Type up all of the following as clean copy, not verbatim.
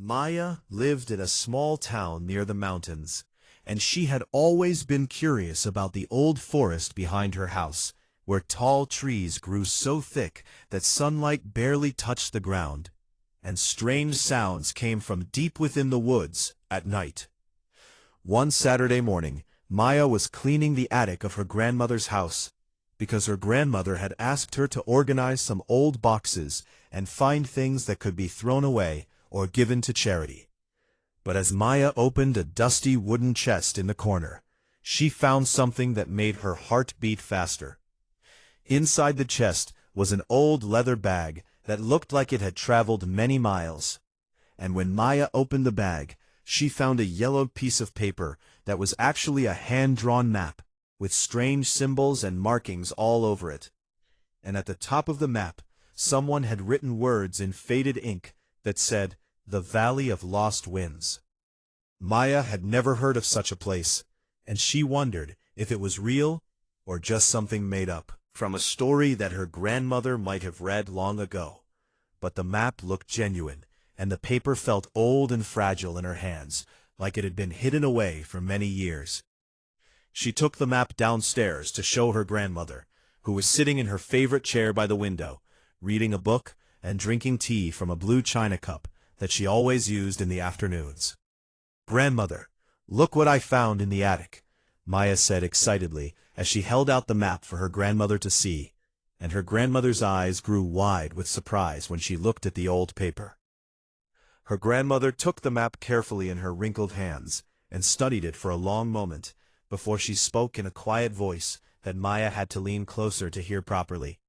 Maya lived in a small town near the mountains, and she had always been curious about the old forest behind her house, where tall trees grew so thick that sunlight barely touched the ground, and strange sounds came from deep within the woods at night. One Saturday morning, Maya was cleaning the attic of her grandmother's house, because her grandmother had asked her to organize some old boxes and find things that could be thrown away or given to charity. But as Maya opened a dusty wooden chest in the corner, she found something that made her heart beat faster. Inside the chest was an old leather bag that looked like it had traveled many miles. And when Maya opened the bag, she found a yellowed piece of paper that was actually a hand-drawn map, with strange symbols and markings all over it. And at the top of the map, someone had written words in faded ink that said, "The Valley of Lost Winds." Maya had never heard of such a place, and she wondered if it was real or just something made up from a story that her grandmother might have read long ago. But the map looked genuine, and the paper felt old and fragile in her hands, like it had been hidden away for many years. She took the map downstairs to show her grandmother, who was sitting in her favorite chair by the window, reading a book and drinking tea from a blue china cup that she always used in the afternoons. "Grandmother, look what I found in the attic," Maya said excitedly as she held out the map for her grandmother to see, and her grandmother's eyes grew wide with surprise when she looked at the old paper. Her grandmother took the map carefully in her wrinkled hands and studied it for a long moment before she spoke in a quiet voice that Maya had to lean closer to hear properly.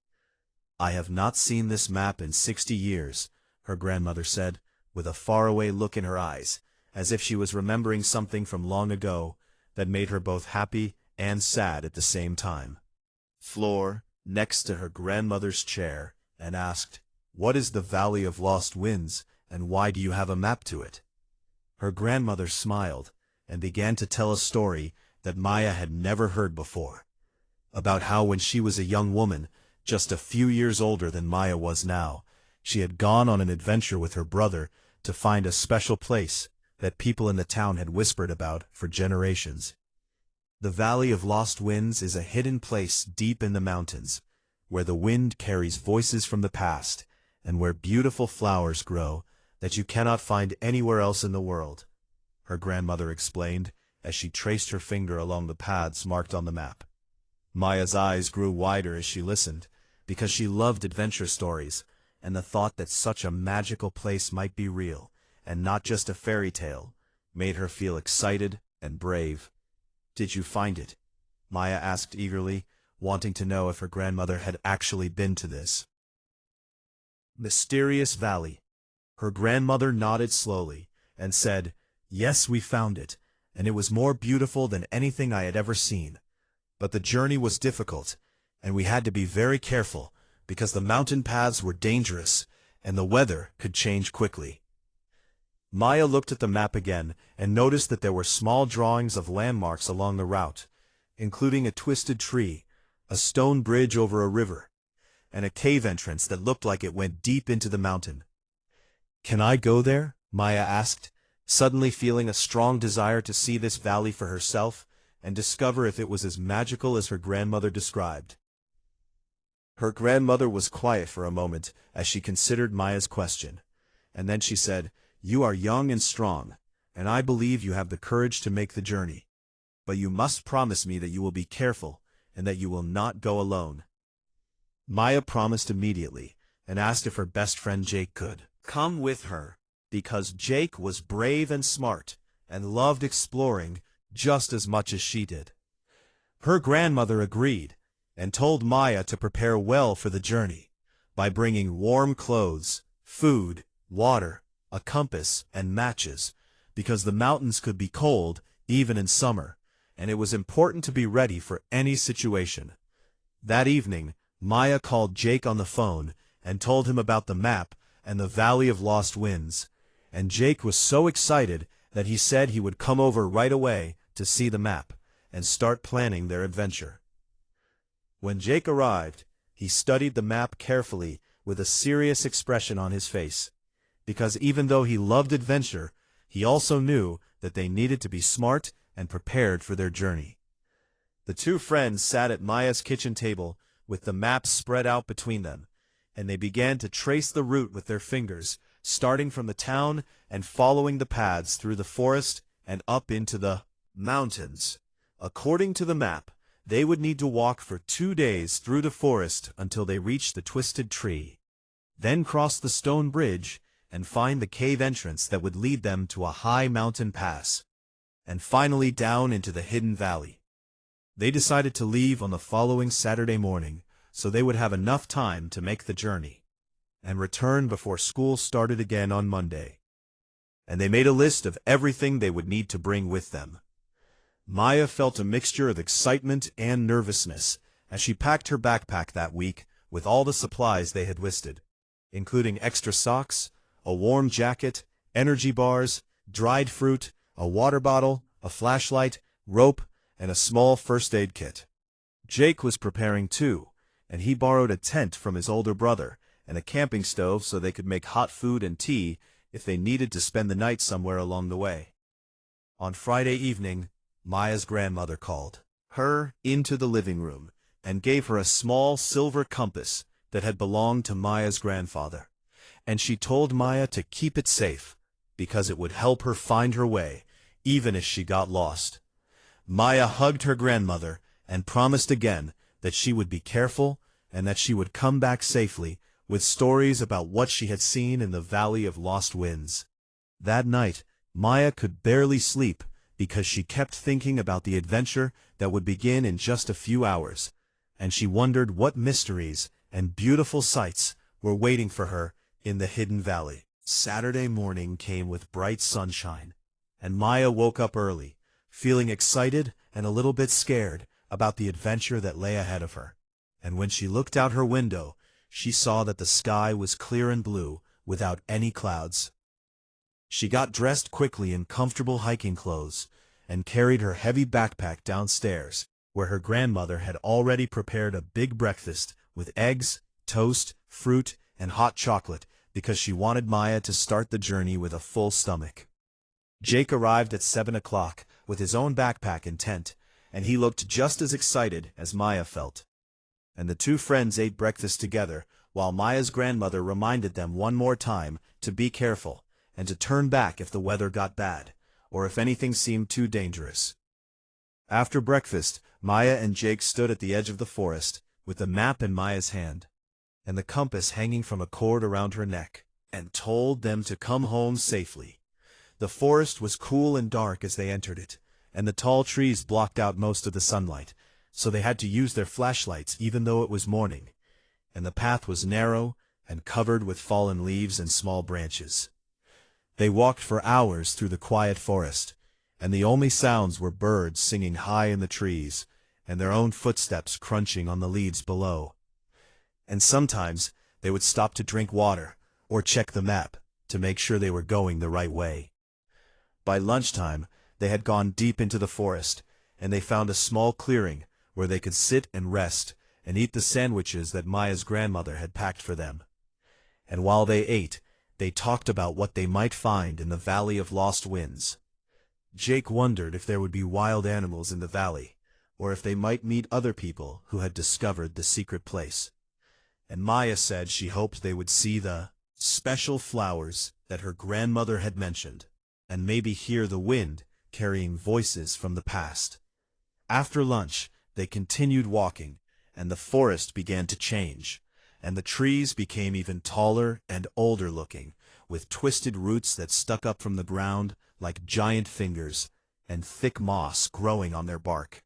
"I have not seen this map in 60 years, her grandmother said, with a faraway look in her eyes, as if she was remembering something from long ago that made her both happy and sad at the same time. Floor next to her grandmother's chair, and asked, "What is the Valley of Lost Winds, and why do you have a map to it?" Her grandmother smiled and began to tell a story that Maya had never heard before, about how when she was a young woman, just a few years older than Maya was now, she had gone on an adventure with her brother to find a special place that people in the town had whispered about for generations. The Valley of Lost Winds is a hidden place deep in the mountains, where the wind carries voices from the past, and where beautiful flowers grow that you cannot find anywhere else in the world, her grandmother explained as she traced her finger along the paths marked on the map. Maya's eyes grew wider as she listened, because she loved adventure stories, and the thought that such a magical place might be real, and not just a fairy tale, made her feel excited and brave. "Did you find it?" Maya asked eagerly, wanting to know if her grandmother had actually been to this mysterious valley. Her grandmother nodded slowly and said, "Yes, we found it, and it was more beautiful than anything I had ever seen. But the journey was difficult, and we had to be very careful because the mountain paths were dangerous and the weather could change quickly." Maya looked at the map again and noticed that there were small drawings of landmarks along the route, including a twisted tree, a stone bridge over a river, and a cave entrance that looked like it went deep into the mountain. "Can I go there?" Maya asked, suddenly feeling a strong desire to see this valley for herself and discover if it was as magical as her grandmother described. Her grandmother was quiet for a moment as she considered Maya's question, and then she said, "You are young and strong, and I believe you have the courage to make the journey. But you must promise me that you will be careful and that you will not go alone." Maya promised immediately and asked if her best friend Jake could come with her, because Jake was brave and smart and loved exploring just as much as she did. Her grandmother agreed and told Maya to prepare well for the journey by bringing warm clothes, food, water, a compass, and matches, because the mountains could be cold even in summer, and it was important to be ready for any situation. That evening, Maya called Jake on the phone and told him about the map and the Valley of Lost Winds, and Jake was so excited that he said he would come over right away to see the map and start planning their adventure. When Jake arrived, he studied the map carefully with a serious expression on his face. because even though he loved adventure, he also knew that they needed to be smart and prepared for their journey. The two friends sat at Maya's kitchen table with the maps spread out between them, and they began to trace the route with their fingers, starting from the town and following the paths through the forest and up into the mountains. According to the map, they would need to walk for 2 days through the forest until they reached the twisted tree, then cross the stone bridge and find the cave entrance that would lead them to a high mountain pass, and finally down into the hidden valley. They decided to leave on the following Saturday morning so they would have enough time to make the journey and return before school started again on Monday. And they made a list of everything they would need to bring with them. Maya felt a mixture of excitement and nervousness as she packed her backpack that week with all the supplies they had listed, including extra socks, a warm jacket, energy bars, dried fruit, a water bottle, a flashlight, rope, and a small first aid kit. Jake was preparing too, and he borrowed a tent from his older brother and a camping stove so they could make hot food and tea if they needed to spend the night somewhere along the way. On Friday evening, Maya's grandmother called her into the living room and gave her a small silver compass that had belonged to Maya's grandfather, and she told Maya to keep it safe because it would help her find her way even if she got lost. Maya hugged her grandmother and promised again that she would be careful and that she would come back safely with stories about what she had seen in the Valley of Lost Winds. That night, Maya could barely sleep because she kept thinking about the adventure that would begin in just a few hours, and she wondered what mysteries and beautiful sights were waiting for her in the hidden valley. Saturday morning came with bright sunshine, and Maya woke up early, feeling excited and a little bit scared about the adventure that lay ahead of her. And when she looked out her window, she saw that the sky was clear and blue without any clouds. She got dressed quickly in comfortable hiking clothes and carried her heavy backpack downstairs, where her grandmother had already prepared a big breakfast with eggs, toast, fruit, and hot chocolate because she wanted Maya to start the journey with a full stomach. Jake arrived at 7 o'clock with his own backpack and tent, and he looked just as excited as Maya felt. And the two friends ate breakfast together while Maya's grandmother reminded them one more time to be careful and to turn back if the weather got bad, or if anything seemed too dangerous. After breakfast, Maya and Jake stood at the edge of the forest, with the map in Maya's hand, and the compass hanging from a cord around her neck, and told them to come home safely. The forest was cool and dark as they entered it, and the tall trees blocked out most of the sunlight, so they had to use their flashlights even though it was morning, and the path was narrow and covered with fallen leaves and small branches. They walked for hours through the quiet forest, and the only sounds were birds singing high in the trees, and their own footsteps crunching on the leaves below. And sometimes they would stop to drink water or check the map to make sure they were going the right way. By lunchtime, they had gone deep into the forest, and they found a small clearing where they could sit and rest and eat the sandwiches that Maya's grandmother had packed for them. And while they ate, they talked about what they might find in the Valley of Lost Winds. Jake wondered if there would be wild animals in the valley, or if they might meet other people who had discovered the secret place. And Maya said she hoped they would see the special flowers that her grandmother had mentioned, and maybe hear the wind carrying voices from the past. After lunch, they continued walking, and the forest began to change, and the trees became even taller and older looking, with twisted roots that stuck up from the ground like giant fingers, and thick moss growing on their bark.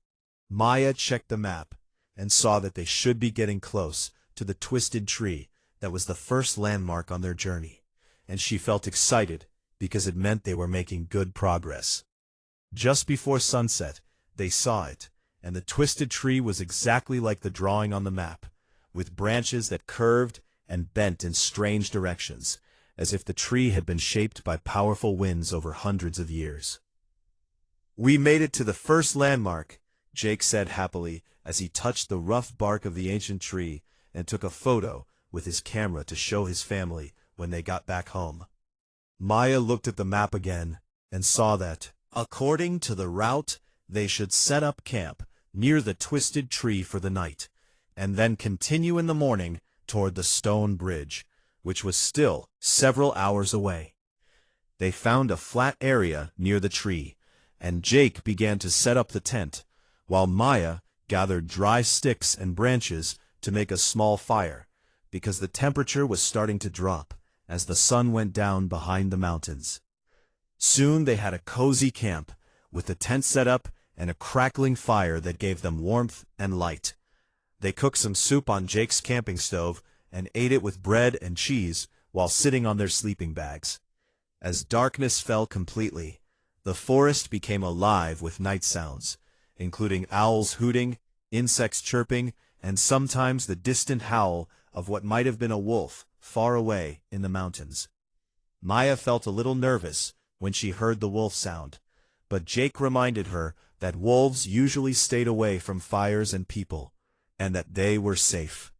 Maya checked the map and saw that they should be getting close to the twisted tree that was the first landmark on their journey, and she felt excited because it meant they were making good progress. Just before sunset, they saw it, and the twisted tree was exactly like the drawing on the map, with branches that curved and bent in strange directions, as if the tree had been shaped by powerful winds over hundreds of years. "We made it to the first landmark," Jake said happily as he touched the rough bark of the ancient tree and took a photo with his camera to show his family when they got back home. Maya looked at the map again and saw that, according to the route, they should set up camp near the twisted tree for the night, and then continue in the morning toward the stone bridge, which was still several hours away. They found a flat area near the tree, and Jake began to set up the tent, while Maya gathered dry sticks and branches to make a small fire, because the temperature was starting to drop as the sun went down behind the mountains. Soon they had a cozy camp, with the tent set up and a crackling fire that gave them warmth and light. They cooked some soup on Jake's camping stove and ate it with bread and cheese while sitting on their sleeping bags. As darkness fell completely, the forest became alive with night sounds, including owls hooting, insects chirping, and sometimes the distant howl of what might have been a wolf far away in the mountains. Maya felt a little nervous when she heard the wolf sound, but Jake reminded her that wolves usually stayed away from fires and people, and that they were safe.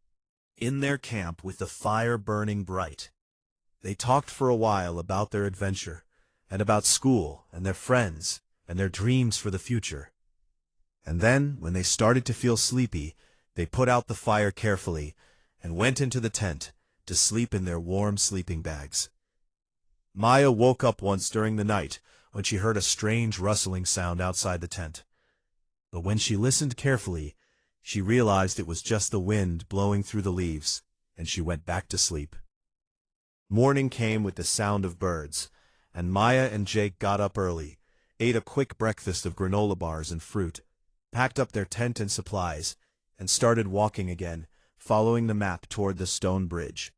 In their camp with the fire burning bright, they talked for a while about their adventure, and about school and their friends and their dreams for the future. And then, when they started to feel sleepy, they put out the fire carefully and went into the tent to sleep in their warm sleeping bags. Maya woke up once during the night when she heard a strange rustling sound outside the tent. But when she listened carefully, she realized it was just the wind blowing through the leaves, and she went back to sleep. Morning came with the sound of birds, and Maya and Jake got up early, ate a quick breakfast of granola bars and fruit, packed up their tent and supplies, and started walking again, following the map toward the stone bridge.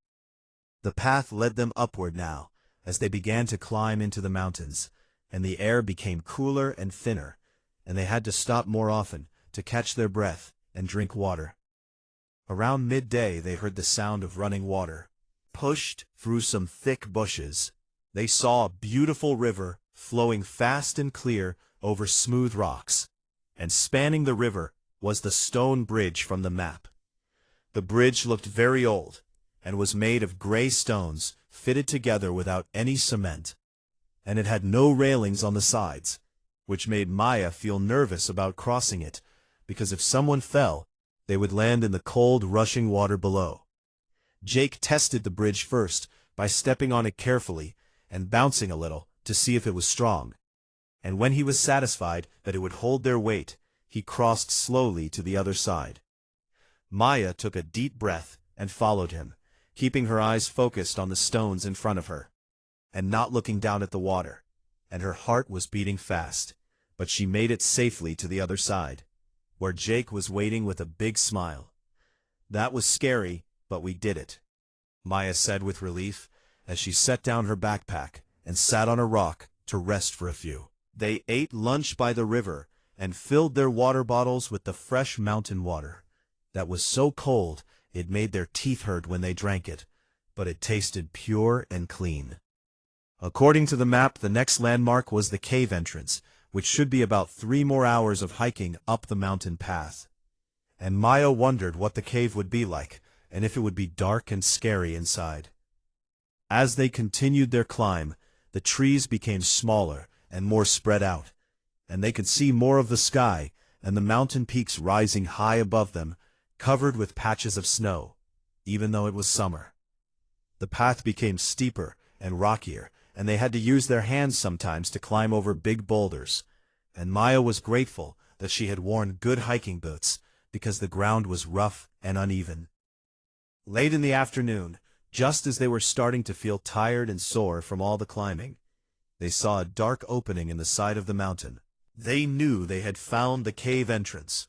The path led them upward now, as they began to climb into the mountains, and the air became cooler and thinner, and they had to stop more often to catch their breath and drink water. Around midday they heard the sound of running water. Pushed through some thick bushes, they saw a beautiful river flowing fast and clear over smooth rocks, and spanning the river was the stone bridge from the map. The bridge looked very old, and was made of gray stones fitted together without any cement, and it had no railings on the sides, which made Maya feel nervous about crossing it, because if someone fell, they would land in the cold, rushing water below. Jake tested the bridge first by stepping on it carefully and bouncing a little to see if it was strong, and when he was satisfied that it would hold their weight, he crossed slowly to the other side. Maya took a deep breath and followed him, keeping her eyes focused on the stones in front of her, and not looking down at the water, and her heart was beating fast, but she made it safely to the other side, where Jake was waiting with a big smile. "That was scary, but we did it," Maya said with relief, as she set down her backpack and sat on a rock to rest for a few. They ate lunch by the river and filled their water bottles with the fresh mountain water that was so cold it made their teeth hurt when they drank it, but it tasted pure and clean. According to the map, the next landmark was the cave entrance, which should be about 3 more hours of hiking up the mountain path. And Maya wondered what the cave would be like, and if it would be dark and scary inside. As they continued their climb, the trees became smaller and more spread out, and they could see more of the sky and the mountain peaks rising high above them, covered with patches of snow, even though it was summer. The path became steeper and rockier, and they had to use their hands sometimes to climb over big boulders, and Maya was grateful that she had worn good hiking boots, because the ground was rough and uneven. Late in the afternoon, just as they were starting to feel tired and sore from all the climbing, they saw a dark opening in the side of the mountain. They knew they had found the cave entrance.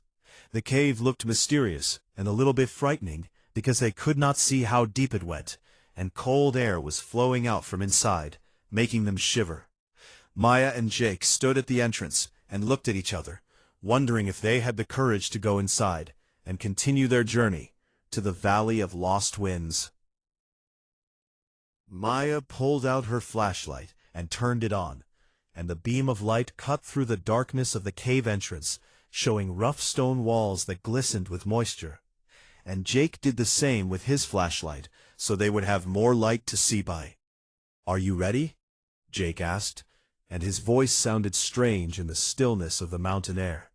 The cave looked mysterious and a little bit frightening because they could not see how deep it went, and cold air was flowing out from inside, making them shiver. Maya and Jake stood at the entrance and looked at each other, wondering if they had the courage to go inside and continue their journey to the Valley of Lost Winds. Maya pulled out her flashlight and turned it on, and the beam of light cut through the darkness of the cave entrance, showing rough stone walls that glistened with moisture. And Jake did the same with his flashlight, so they would have more light to see by. "Are you ready?" Jake asked, and his voice sounded strange in the stillness of the mountain air.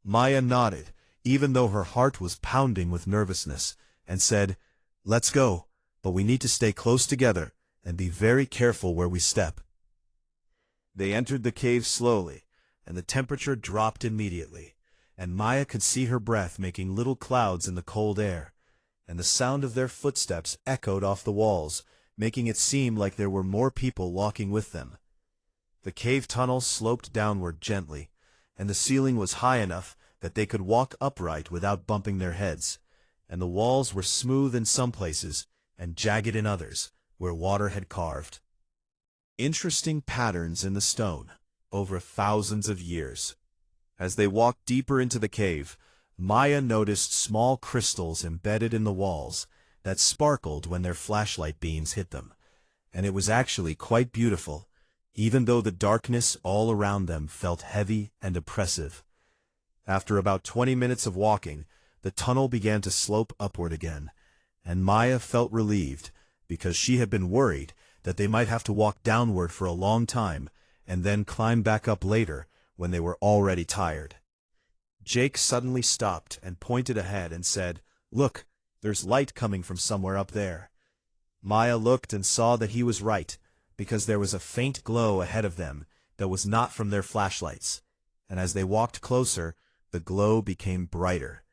Maya nodded, even though her heart was pounding with nervousness, and said, "Let's go, but we need to stay close together and be very careful where we step." They entered the cave slowly, and the temperature dropped immediately, and Maya could see her breath making little clouds in the cold air, and the sound of their footsteps echoed off the walls, making it seem like there were more people walking with them. The cave tunnel sloped downward gently, and the ceiling was high enough that they could walk upright without bumping their heads, and the walls were smooth in some places and jagged in others, where water had carved interesting patterns in the stone over thousands of years. As they walked deeper into the cave, Maya noticed small crystals embedded in the walls that sparkled when their flashlight beams hit them, and it was actually quite beautiful, even though the darkness all around them felt heavy and oppressive. After about 20 minutes of walking, the tunnel began to slope upward again, and Maya felt relieved because she had been worried that they might have to walk downward for a long time and then climb back up later when they were already tired. Jake suddenly stopped and pointed ahead and said, "Look, there's light coming from somewhere up there." Maya looked and saw that he was right, because there was a faint glow ahead of them that was not from their flashlights, and as they walked closer, the glow became brighter,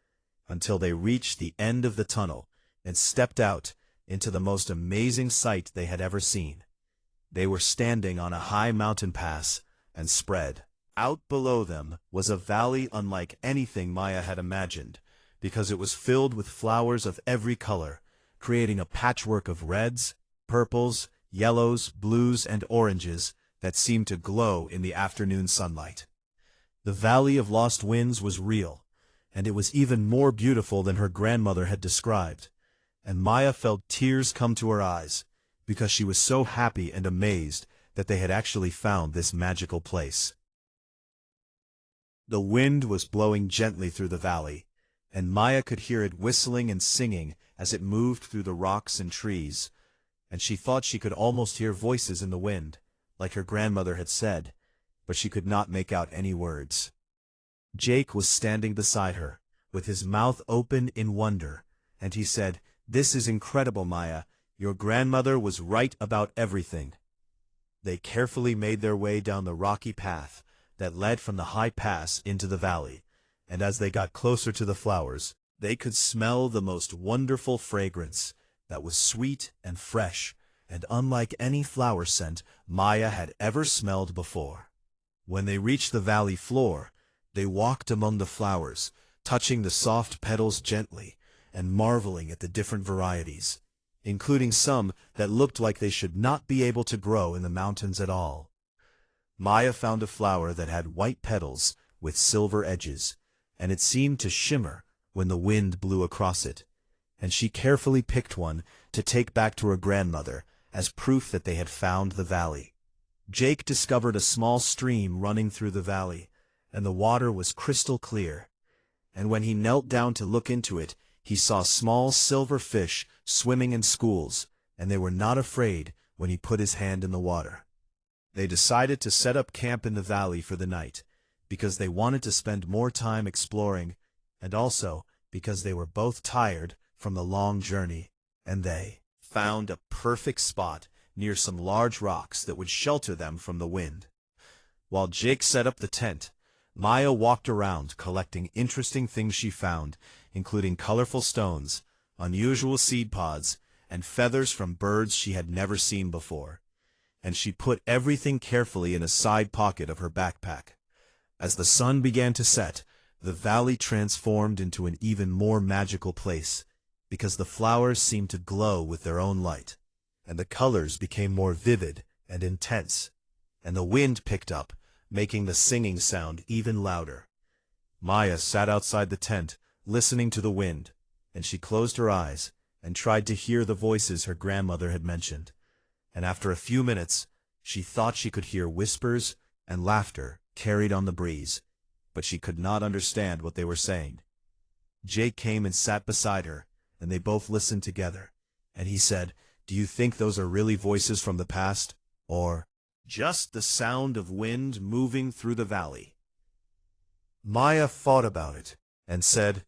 until they reached the end of the tunnel and stepped out into the most amazing sight they had ever seen. They were standing on a high mountain pass, and spread out below them was a valley unlike anything Maya had imagined, because it was filled with flowers of every color, creating a patchwork of reds, purples, yellows, blues, and oranges that seemed to glow in the afternoon sunlight. The Valley of Lost Winds was real, and it was even more beautiful than her grandmother had described, and Maya felt tears come to her eyes, because she was so happy and amazed that they had actually found this magical place. The wind was blowing gently through the valley, and Maya could hear it whistling and singing as it moved through the rocks and trees, and she thought she could almost hear voices in the wind, like her grandmother had said, but she could not make out any words. Jake was standing beside her, with his mouth open in wonder, and he said, "This is incredible, Maya. Your grandmother was right about everything." They carefully made their way down the rocky path that led from the high pass into the valley, and as they got closer to the flowers, they could smell the most wonderful fragrance that was sweet and fresh, and unlike any flower scent Maya had ever smelled before. When they reached the valley floor, they walked among the flowers, touching the soft petals gently, and marveling at the different varieties, including some that looked like they should not be able to grow in the mountains at all. Maya found a flower that had white petals with silver edges, and it seemed to shimmer when the wind blew across it, and she carefully picked one to take back to her grandmother as proof that they had found the valley. Jake discovered a small stream running through the valley, and the water was crystal clear, and when he knelt down to look into it, he saw small silver fish swimming in schools, and they were not afraid when he put his hand in the water. They decided to set up camp in the valley for the night, because they wanted to spend more time exploring, and also because they were both tired from the long journey, and they found a perfect spot near some large rocks that would shelter them from the wind. While Jake set up the tent, Maya walked around collecting interesting things she found, including colorful stones, unusual seed pods, and feathers from birds she had never seen before, and she put everything carefully in a side pocket of her backpack. As the sun began to set, the valley transformed into an even more magical place, because the flowers seemed to glow with their own light, and the colors became more vivid and intense, and the wind picked up, making the singing sound even louder. Maya sat outside the tent, listening to the wind, and she closed her eyes and tried to hear the voices her grandmother had mentioned, and after a few minutes, she thought she could hear whispers and laughter carried on the breeze, but she could not understand what they were saying. Jake came and sat beside her, and they both listened together, and he said, "Do you think those are really voices from the past, or just the sound of wind moving through the valley. Maya thought about it and said,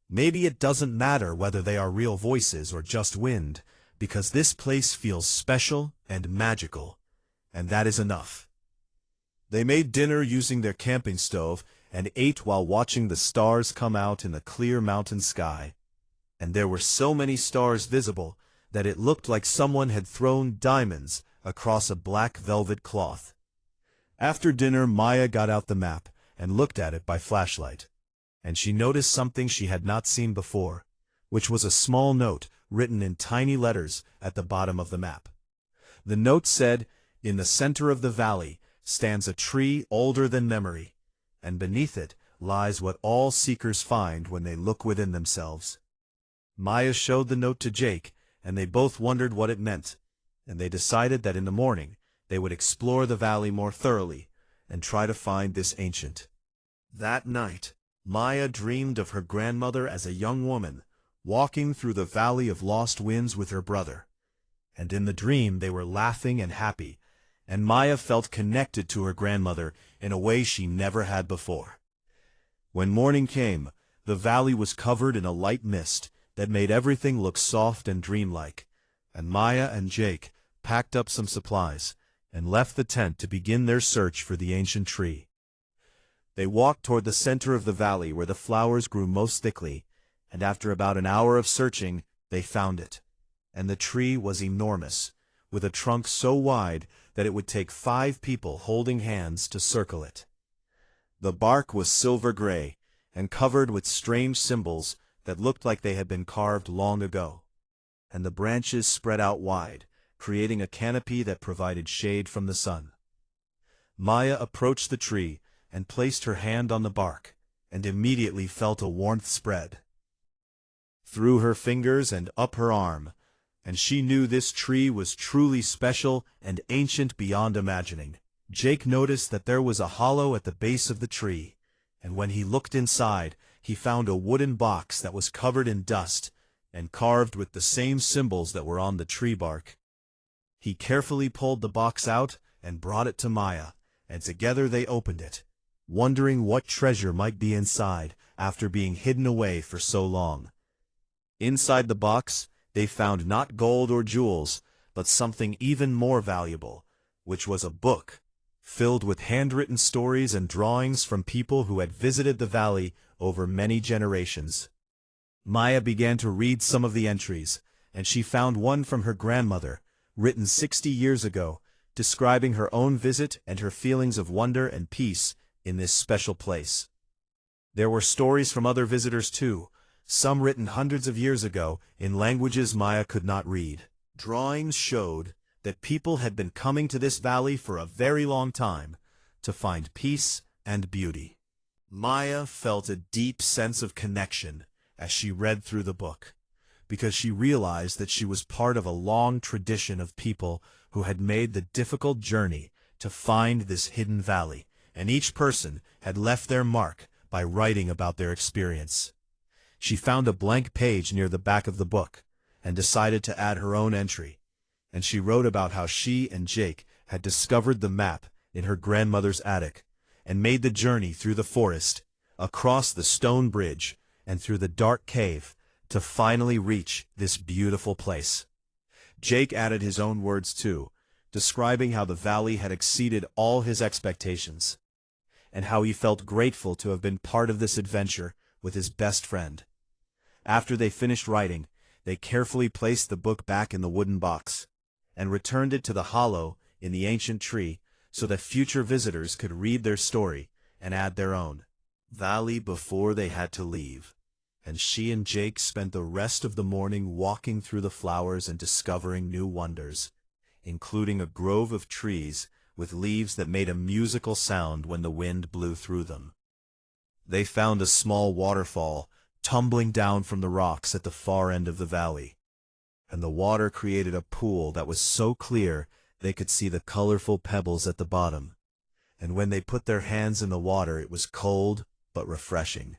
"Maybe it doesn't matter whether they are real voices or just wind, because this place feels special and magical, and that is enough." They made dinner using their camping stove and ate while watching the stars come out in the clear mountain sky. And there were so many stars visible that it looked like someone had thrown diamonds across a black velvet cloth. After dinner, Maya got out the map and looked at it by flashlight, and she noticed something she had not seen before, which was a small note written in tiny letters at the bottom of the map. The note said, "In the center of the valley stands a tree older than memory, and beneath it lies what all seekers find when they look within themselves." Maya showed the note to Jake, and they both wondered what it meant, and they decided that in the morning they would explore the valley more thoroughly and try to find this ancient. That night, Maya dreamed of her grandmother as a young woman, walking through the Valley of Lost Winds with her brother. And in the dream they were laughing and happy, and Maya felt connected to her grandmother in a way she never had before. When morning came, the valley was covered in a light mist that made everything look soft and dreamlike, and Maya and Jake packed up some supplies and left the tent to begin their search for the ancient tree. They walked toward the center of the valley where the flowers grew most thickly, and after about an hour of searching, they found it. And the tree was enormous, with a trunk so wide that it would take 5 people holding hands to circle it. The bark was silver gray and covered with strange symbols that looked like they had been carved long ago, and the branches spread out wide, creating a canopy that provided shade from the sun. Maya approached the tree and placed her hand on the bark, and immediately felt a warmth spread through her fingers and up her arm, and she knew this tree was truly special and ancient beyond imagining. Jake noticed that there was a hollow at the base of the tree, and when he looked inside, he found a wooden box that was covered in dust and carved with the same symbols that were on the tree bark. He carefully pulled the box out and brought it to Maya, and together they opened it, wondering what treasure might be inside after being hidden away for so long. Inside the box, they found not gold or jewels, but something even more valuable, which was a book filled with handwritten stories and drawings from people who had visited the valley over many generations. Maya began to read some of the entries, and she found one from her grandmother, written 60 years ago, describing her own visit and her feelings of wonder and peace in this special place. There were stories from other visitors too, some written hundreds of years ago in languages Maya could not read. Drawings showed that people had been coming to this valley for a very long time to find peace and beauty. Maya felt a deep sense of connection as she read through the book, because she realized that she was part of a long tradition of people who had made the difficult journey to find this hidden valley, and each person had left their mark by writing about their experience. She found a blank page near the back of the book and decided to add her own entry, and she wrote about how she and Jake had discovered the map in her grandmother's attic and made the journey through the forest, across the stone bridge, and through the dark cave to finally reach this beautiful place. Jake added his own words too, describing how the valley had exceeded all his expectations, and how he felt grateful to have been part of this adventure with his best friend. After they finished writing, they carefully placed the book back in the wooden box, and returned it to the hollow in the ancient tree so that future visitors could read their story and add their own valley before they had to leave. And she and Jake spent the rest of the morning walking through the flowers and discovering new wonders, including a grove of trees with leaves that made a musical sound when the wind blew through them. They found a small waterfall tumbling down from the rocks at the far end of the valley, and the water created a pool that was so clear they could see the colorful pebbles at the bottom, and when they put their hands in the water it was cold but refreshing.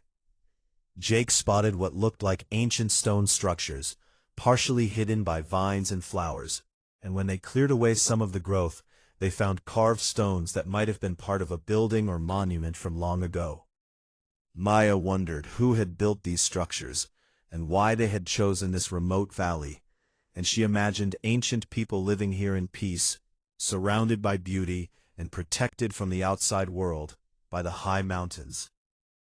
Jake spotted what looked like ancient stone structures, partially hidden by vines and flowers, and when they cleared away some of the growth, they found carved stones that might have been part of a building or monument from long ago. Maya wondered who had built these structures, and why they had chosen this remote valley, and she imagined ancient people living here in peace, surrounded by beauty and protected from the outside world by the high mountains.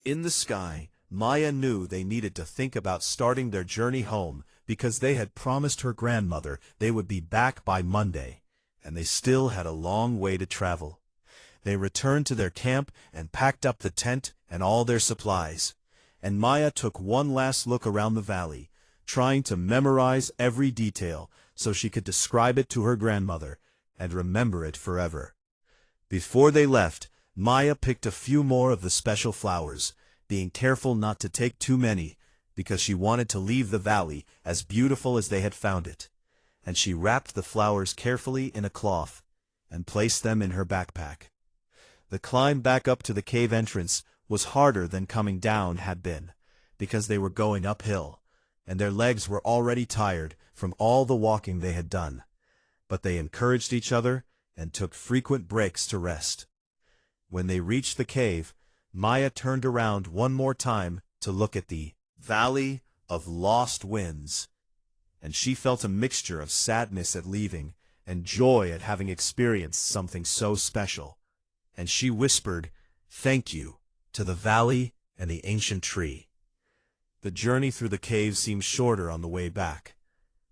In the sky, Maya knew they needed to think about starting their journey home because they had promised her grandmother they would be back by Monday, and they still had a long way to travel. They returned to their camp and packed up the tent and all their supplies, and Maya took one last look around the valley, trying to memorize every detail so she could describe it to her grandmother and remember it forever. Before they left, Maya picked a few more of the special flowers, being careful not to take too many, because she wanted to leave the valley as beautiful as they had found it, and she wrapped the flowers carefully in a cloth and placed them in her backpack. The climb back up to the cave entrance was harder than coming down had been, because they were going uphill, and their legs were already tired from all the walking they had done. But they encouraged each other and took frequent breaks to rest. When they reached the cave, Maya turned around one more time to look at the Valley of Lost Winds, and she felt a mixture of sadness at leaving and joy at having experienced something so special. And she whispered, "Thank you," to the valley and the ancient tree. The journey through the cave seemed shorter on the way back,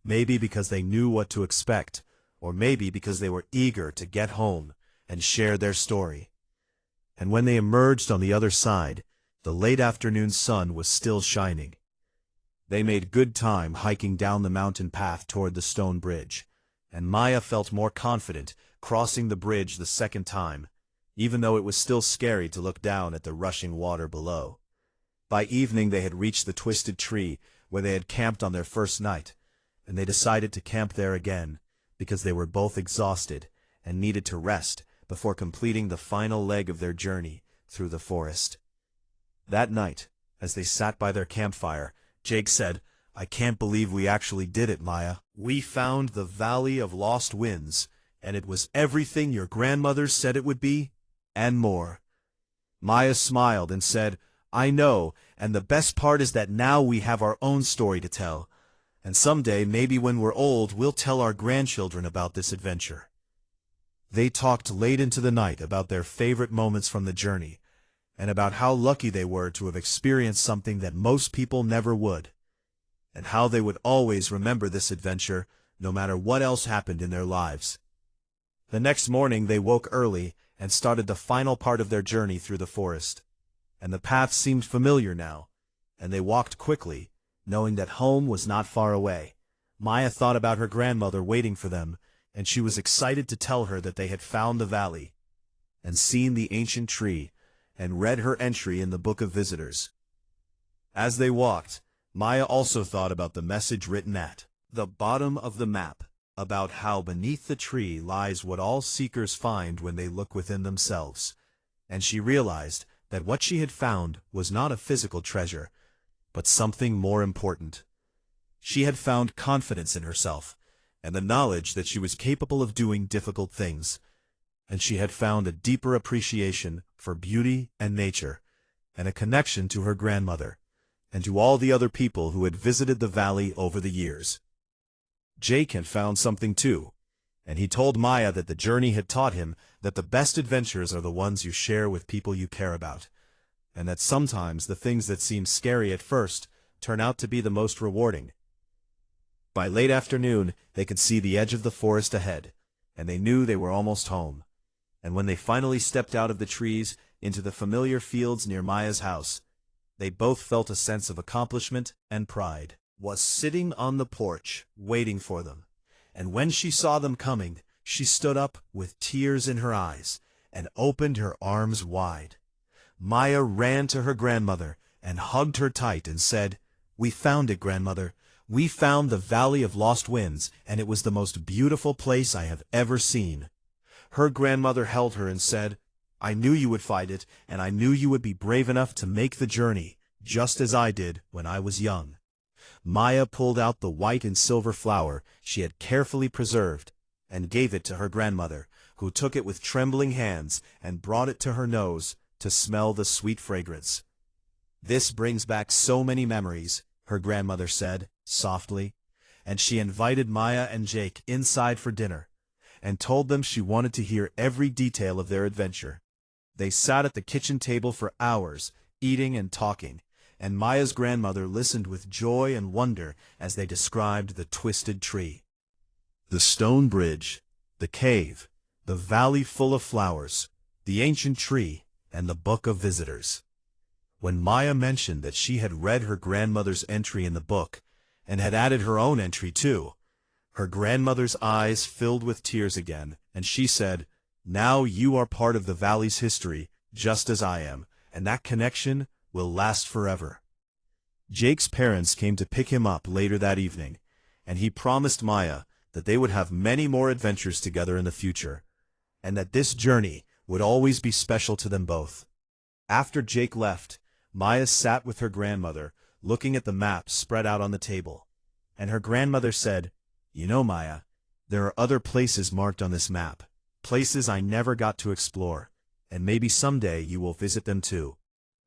maybe because they knew what to expect, or maybe because they were eager to get home and share their story. And when they emerged on the other side, the late afternoon sun was still shining. They made good time hiking down the mountain path toward the stone bridge, and Maya felt more confident crossing the bridge the second time, even though it was still scary to look down at the rushing water below. By evening they had reached the twisted tree where they had camped on their first night, and they decided to camp there again, because they were both exhausted and needed to rest before completing the final leg of their journey through the forest. That night, as they sat by their campfire, Jake said, "I can't believe we actually did it, Maya. We found the Valley of Lost Winds, and it was everything your grandmother said it would be, and more." Maya smiled and said, "I know, and the best part is that now we have our own story to tell. And someday, maybe when we're old, we'll tell our grandchildren about this adventure." They talked late into the night about their favorite moments from the journey, and about how lucky they were to have experienced something that most people never would, and how they would always remember this adventure, no matter what else happened in their lives. The next morning they woke early and started the final part of their journey through the forest, and the path seemed familiar now, and they walked quickly, knowing that home was not far away. Maya thought about her grandmother waiting for them, and she was excited to tell her that they had found the valley, and seen the ancient tree, and read her entry in the Book of Visitors. As they walked, Maya also thought about the message written at the bottom of the map, about how beneath the tree lies what all seekers find when they look within themselves, and she realized that what she had found was not a physical treasure, but something more important. She had found confidence in herself, and the knowledge that she was capable of doing difficult things, and she had found a deeper appreciation for beauty and nature, and a connection to her grandmother, and to all the other people who had visited the valley over the years. Jake had found something too, and he told Maya that the journey had taught him that the best adventures are the ones you share with people you care about, and that sometimes the things that seem scary at first turn out to be the most rewarding. By late afternoon, they could see the edge of the forest ahead, and they knew they were almost home. And when they finally stepped out of the trees into the familiar fields near Maya's house, they both felt a sense of accomplishment and pride. Was sitting on the porch, waiting for them, and when she saw them coming, she stood up with tears in her eyes and opened her arms wide. Maya ran to her grandmother and hugged her tight and said, "We found it, grandmother. We found the Valley of Lost Winds, and it was the most beautiful place I have ever seen." Her grandmother held her and said, "I knew you would find it, and I knew you would be brave enough to make the journey, just as I did when I was young." Maya pulled out the white and silver flower she had carefully preserved and gave it to her grandmother, who took it with trembling hands and brought it to her nose to smell the sweet fragrance. "This brings back so many memories," her grandmother said, softly, and she invited Maya and Jake inside for dinner, and told them she wanted to hear every detail of their adventure. They sat at the kitchen table for hours, eating and talking, and Maya's grandmother listened with joy and wonder as they described the twisted tree, the stone bridge, the cave, the valley full of flowers, the ancient tree, and the book of visitors. When Maya mentioned that she had read her grandmother's entry in the book, and had added her own entry too, her grandmother's eyes filled with tears again, and she said, "Now you are part of the valley's history, just as I am, and that connection will last forever." Jake's parents came to pick him up later that evening, and he promised Maya that they would have many more adventures together in the future, and that this journey would always be special to them both. After Jake left, Maya sat with her grandmother, looking at the map spread out on the table, and her grandmother said, "You know, Maya, there are other places marked on this map, places I never got to explore, and maybe someday you will visit them too."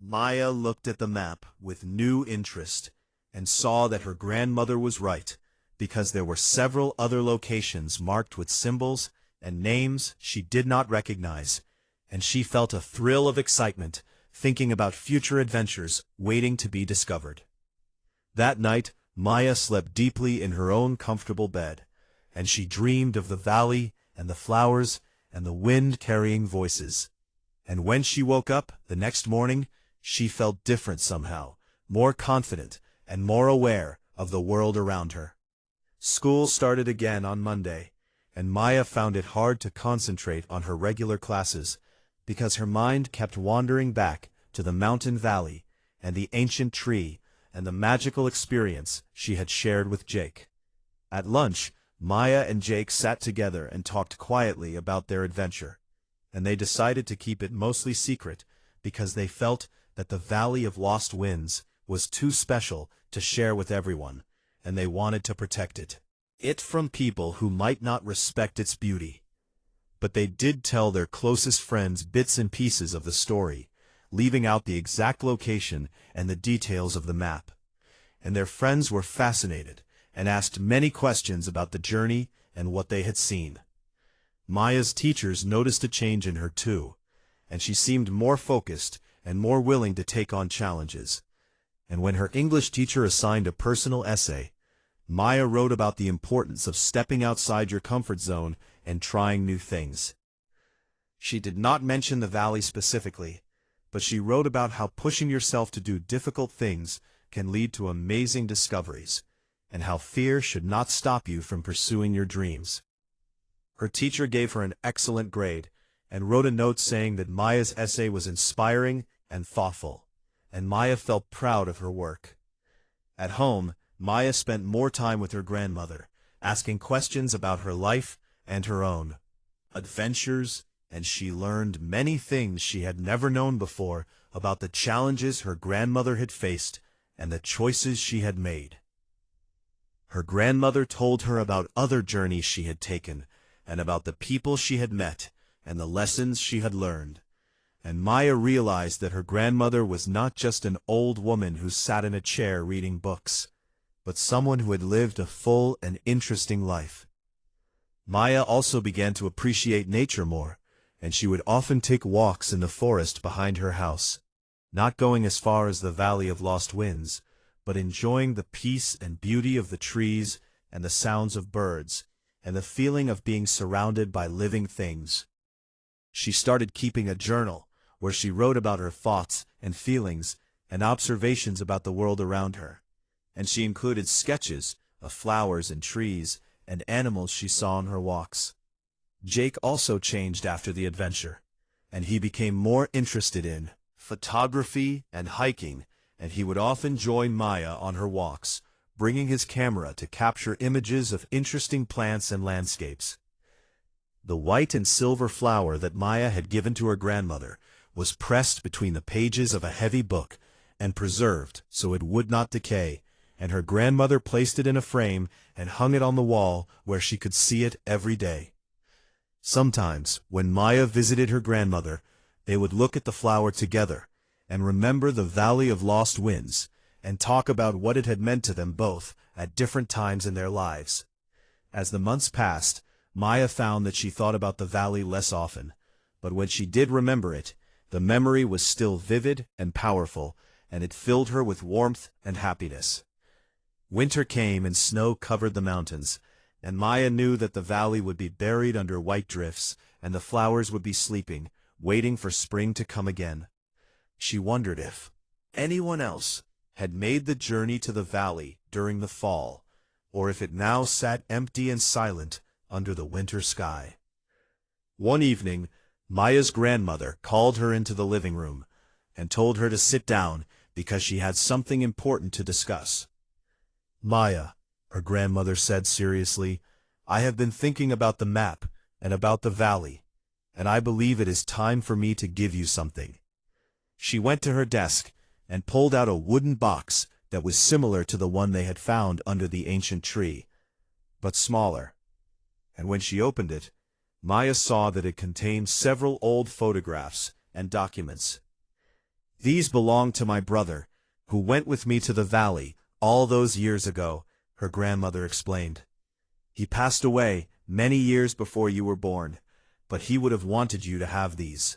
Maya looked at the map with new interest, and saw that her grandmother was right, because there were several other locations marked with symbols and names she did not recognize, and she felt a thrill of excitement, thinking about future adventures waiting to be discovered. That night, Maya slept deeply in her own comfortable bed, and she dreamed of the valley and the flowers and the wind-carrying voices. And when she woke up the next morning, she felt different somehow, more confident and more aware of the world around her. School started again on Monday, and Maya found it hard to concentrate on her regular classes, because her mind kept wandering back to the mountain valley and the ancient tree and the magical experience she had shared with Jake. At lunch, Maya and Jake sat together and talked quietly about their adventure, and they decided to keep it mostly secret because they felt that the Valley of Lost Winds was too special to share with everyone, and they wanted to protect it from people who might not respect its beauty. But they did tell their closest friends bits and pieces of the story, leaving out the exact location and the details of the map. And their friends were fascinated and asked many questions about the journey and what they had seen. Maya's teachers noticed a change in her too, and she seemed more focused and more willing to take on challenges. And when her English teacher assigned a personal essay, Maya wrote about the importance of stepping outside your comfort zone and trying new things. She did not mention the valley specifically, but she wrote about how pushing yourself to do difficult things can lead to amazing discoveries, and how fear should not stop you from pursuing your dreams. Her teacher gave her an excellent grade, and wrote a note saying that Maya's essay was inspiring and thoughtful, and Maya felt proud of her work. At home, Maya spent more time with her grandmother, asking questions about her life and her own adventures, and she learned many things she had never known before about the challenges her grandmother had faced and the choices she had made. Her grandmother told her about other journeys she had taken, and about the people she had met, and the lessons she had learned. And Maya realized that her grandmother was not just an old woman who sat in a chair reading books, but someone who had lived a full and interesting life. Maya also began to appreciate nature more, and she would often take walks in the forest behind her house, not going as far as the Valley of Lost Winds, but enjoying the peace and beauty of the trees and the sounds of birds, and the feeling of being surrounded by living things. She started keeping a journal, where she wrote about her thoughts and feelings and observations about the world around her, and she included sketches of flowers and trees and animals she saw on her walks. Jake also changed after the adventure, and he became more interested in photography and hiking, and he would often join Maya on her walks, bringing his camera to capture images of interesting plants and landscapes. The white and silver flower that Maya had given to her grandmother was pressed between the pages of a heavy book and preserved so it would not decay, and her grandmother placed it in a frame and hung it on the wall where she could see it every day. Sometimes, when Maya visited her grandmother, they would look at the flower together and remember the Valley of Lost Winds and talk about what it had meant to them both at different times in their lives. As the months passed, Maya found that she thought about the valley less often, but when she did remember it, the memory was still vivid and powerful, and it filled her with warmth and happiness. Winter came and snow covered the mountains, and Maya knew that the valley would be buried under white drifts, and the flowers would be sleeping, waiting for spring to come again. She wondered if anyone else had made the journey to the valley during the fall, or if it now sat empty and silent under the winter sky. One evening, Maya's grandmother called her into the living room and told her to sit down because she had something important to discuss. "Maya," her grandmother said seriously, "I have been thinking about the map and about the valley, and I believe it is time for me to give you something." She went to her desk and pulled out a wooden box that was similar to the one they had found under the ancient tree, but smaller. And when she opened it, Maya saw that it contained several old photographs and documents. "These belong to my brother, who went with me to the valley all those years ago," her grandmother explained. "He passed away many years before you were born, but he would have wanted you to have these."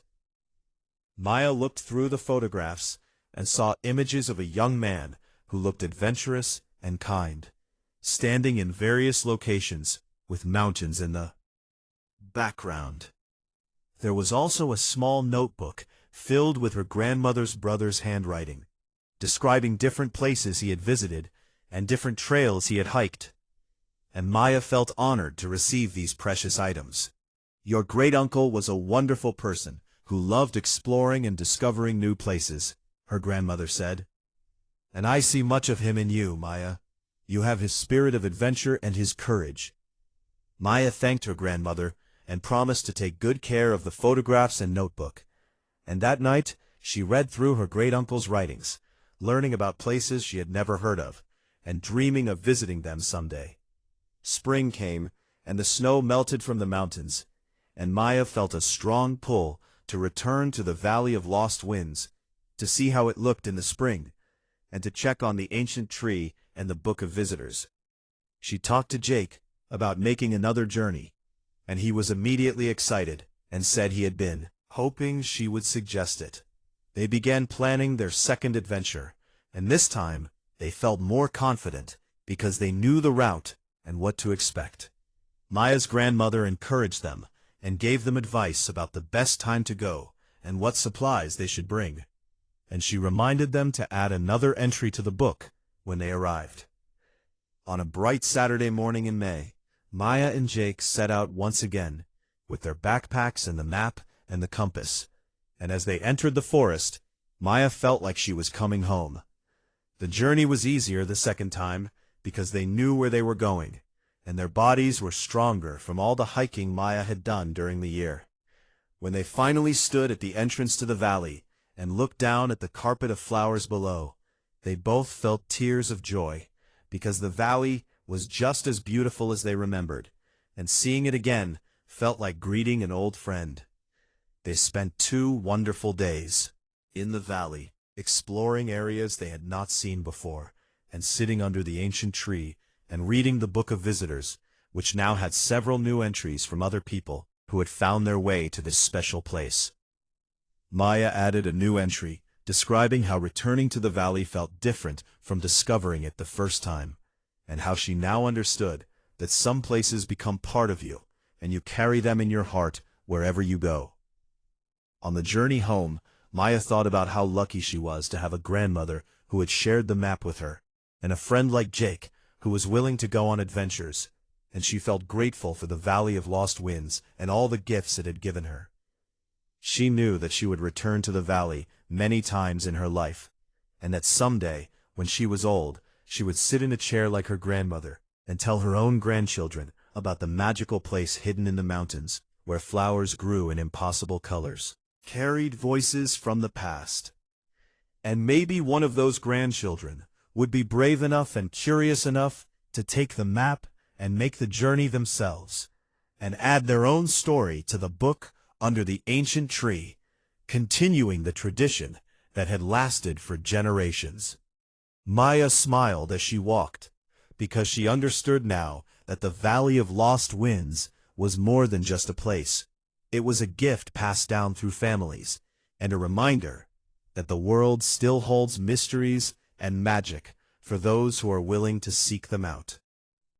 Maya looked through the photographs and saw images of a young man who looked adventurous and kind, standing in various locations with mountains in the background. There was also a small notebook filled with her grandmother's brother's handwriting, describing different places he had visited and different trails he had hiked. And Maya felt honored to receive these precious items. "Your great-uncle was a wonderful person who loved exploring and discovering new places," her grandmother said. "And I see much of him in you, Maya. You have his spirit of adventure and his courage." Maya thanked her grandmother and promised to take good care of the photographs and notebook. And that night, she read through her great-uncle's writings, learning about places she had never heard of, and dreaming of visiting them someday. Spring came, and the snow melted from the mountains, and Maya felt a strong pull to return to the Valley of Lost Winds, to see how it looked in the spring, and to check on the ancient tree and the Book of Visitors. She talked to Jake about making another journey, and he was immediately excited and said he had been hoping she would suggest it. They began planning their second adventure, and this time they felt more confident because they knew the route and what to expect. Maya's grandmother encouraged them and gave them advice about the best time to go and what supplies they should bring. And she reminded them to add another entry to the book when they arrived. On a bright Saturday morning in May, Maya and Jake set out once again, with their backpacks and the map and the compass, and as they entered the forest, Maya felt like she was coming home. The journey was easier the second time because they knew where they were going, and their bodies were stronger from all the hiking Maya had done during the year. When they finally stood at the entrance to the valley and looked down at the carpet of flowers below, they both felt tears of joy, because the valley was just as beautiful as they remembered, and seeing it again felt like greeting an old friend. They spent 2 wonderful days in the valley, exploring areas they had not seen before, and sitting under the ancient tree and reading the Book of Visitors, which now had several new entries from other people who had found their way to this special place. Maya added a new entry, describing how returning to the valley felt different from discovering it the first time, and how she now understood that some places become part of you, and you carry them in your heart wherever you go. On the journey home, Maya thought about how lucky she was to have a grandmother who had shared the map with her, and a friend like Jake who was willing to go on adventures, and she felt grateful for the Valley of Lost Winds and all the gifts it had given her. She knew that she would return to the valley many times in her life, and that someday, when she was old, she would sit in a chair like her grandmother and tell her own grandchildren about the magical place hidden in the mountains, where flowers grew in impossible colors, carried voices from the past. And maybe one of those grandchildren would be brave enough and curious enough to take the map and make the journey themselves, and add their own story to the book under the ancient tree, continuing the tradition that had lasted for generations. Maya smiled as she walked, because she understood now that the Valley of Lost Winds was more than just a place. It was a gift passed down through families, and a reminder that the world still holds mysteries and magic for those who are willing to seek them out.